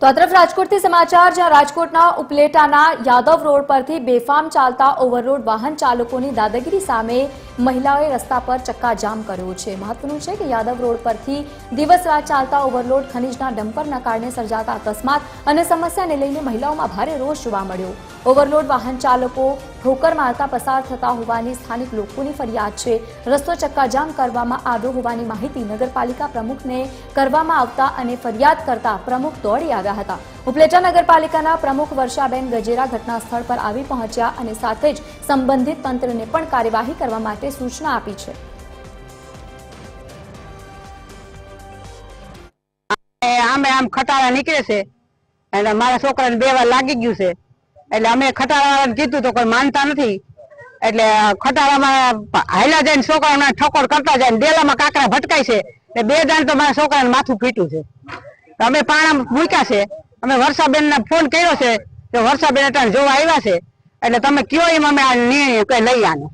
તો આ તરફ રાજકોટથી સમાચાર, જ્યાં રાજકોટના ઉપલેટાના યાદવ રોડ પરથી બેફામ ચાલતા ઓવરલોડ વાહન ચાલકોની દાદાગીરી સામે મહિલાઓએ રસ્તા પર ચક્કાજામ કર્યો છે। મહત્વનું છે કે યાદવ રોડ પરથી દિવસ રાત ચાલતા ઓવરલોડ ખનીજના ડમ્પરના કારણે સર્જાતા અકસ્માત અને સમસ્યાને લઈને મહિલાઓમાં ભારે રોષ જોવા મળ્યો। ઓવરલોડ વાહન ચાલકો ઠોકર મારતા પસાર થતા હોવાની સ્થાનિક લોકોની ફરિયાદ છે। રસ્તો ચક્કાજામ કરવામાં આવ્યો હોવાની માહિતી નગરપાલિકા પ્રમુખને કરવામાં આવતા અને ફરિયાદ કરતા પ્રમુખ દોડી આવ્યા હતા। ઉપલેટા નગરપાલિકાના પ્રમુખ વર્ષાબેન ગજેરા ઘટના સ્થળ પર આવી પહોંચ્યા અને સાથે જ સંબંધિત તંત્રને પણ કાર્યવાહી કરવા માટે સૂચના આપી છે। આમ ખટારા નીકળે છે અને મારા છોકરાને 2 વાર લાગી ગયું છે, એટલે અમે ખટારાવાળાને કીધું તો કોઈ માનતા નથી, એટલે ખટારામાં હાલ્યા જાય છોકરાઓને ઠકોર કરતા જાય, ડેલામાં કાંકરા ભટકાય છે, એટલે 2 દાણ તો મારા છોકરાને માથું ફીટ્યું છે। તો અમે પાણા મૂક્યા છે, અમે વર્ષાબેનને ફોન કર્યો છે, તો વર્ષાબેન અત્યારે જોવા આવ્યા છે, એટલે તમે કયો એમ અમે આ નિર્ણય કઈ લઈ આનો।